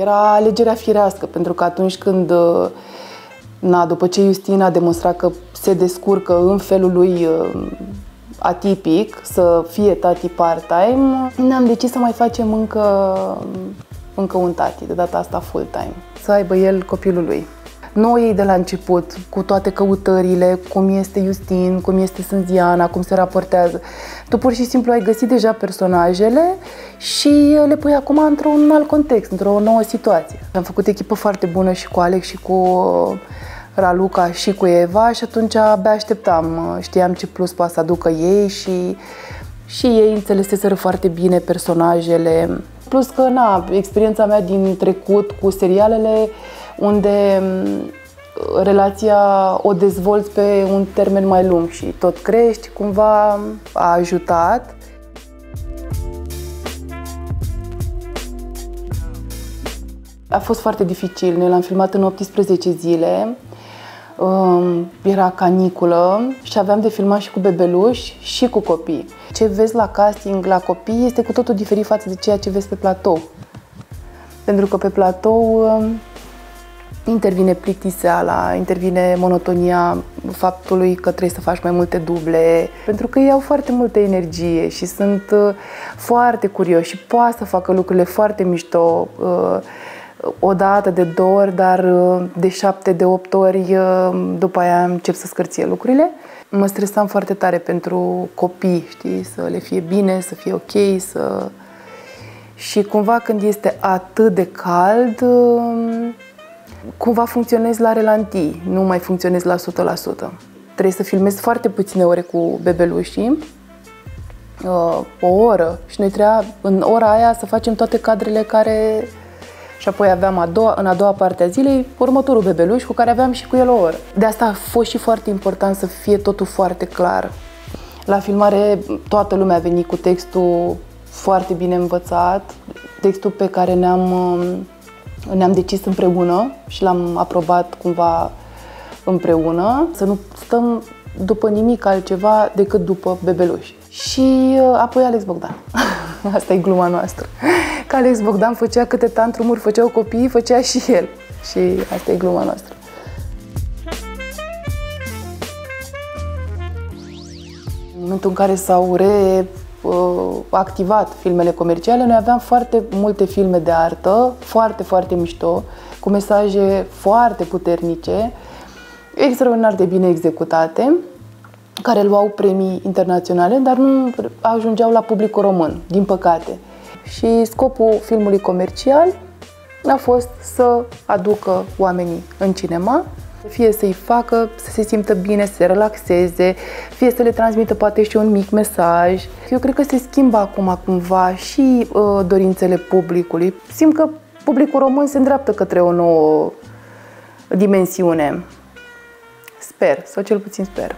Era alegerea firească, pentru că atunci când, după ce Justin a demonstrat că se descurcă în felul lui atipic, să fie tati part-time, ne-am decis să mai facem încă un tati, de data asta full-time, să aibă el copilul lui. Noi ei de la început, cu toate căutările, cum este Justin, cum este Sânziana, cum se raportează. Tu pur și simplu ai găsit deja personajele și le pui acum într-un alt context, într-o nouă situație. Am făcut echipă foarte bună și cu Alex și cu Raluca și cu Eva și atunci abia așteptam, știam ce plus poate să aducă ei și ei înțeleseseră foarte bine personajele. Plus că, experiența mea din trecut cu serialele, unde relația o dezvolți pe un termen mai lung și tot crești, cumva a ajutat. A fost foarte dificil, noi l-am filmat în 18 zile, era caniculă și aveam de filmat și cu bebeluși și cu copii. Ce vezi la casting la copii este cu totul diferit față de ceea ce vezi pe platou. Pentru că pe platou intervine plictiseala, intervine monotonia faptului că trebuie să faci mai multe duble, pentru că ei au foarte multă energie și sunt foarte curioși și poate să facă lucrurile foarte mișto o dată, de 2 ori, dar de 7, de 8 ori după aia încep să scârție lucrurile. Mă stresam foarte tare pentru copii, știi, să le fie bine, să fie ok, și cumva când este atât de cald, cumva funcționezi la relantii, nu mai funcționezi la 100%. Trebuie să filmezi foarte puține ore cu bebelușii, o oră, și noi trebuia în ora aia să facem toate cadrele care... Și apoi aveam în a doua parte a zilei următorul bebeluș cu care aveam și cu el o oră. De asta a fost și foarte important să fie totul foarte clar. La filmare toată lumea a venit cu textul foarte bine învățat, textul pe care ne-am decis împreună și l-am aprobat cumva împreună, să nu stăm după nimic altceva decât după bebeluși. Și apoi Alex Bogdan. Asta e gluma noastră. Că Alex Bogdan făcea câte tantrumuri făceau copiii, făcea și el. Și asta e gluma noastră. În momentul în care s-au reactivat filmele comerciale, noi aveam foarte multe filme de artă, foarte, foarte mișto, cu mesaje foarte puternice, extraordinar de bine executate, care luau premii internaționale, dar nu ajungeau la publicul român, din păcate. Și scopul filmului comercial a fost să aducă oamenii în cinema, fie să-i facă să se simtă bine, să se relaxeze, fie să le transmită poate și un mic mesaj. Eu cred că se schimbă acum cumva și dorințele publicului. Simt că publicul român se îndreaptă către o nouă dimensiune. Sper, sau cel puțin sper.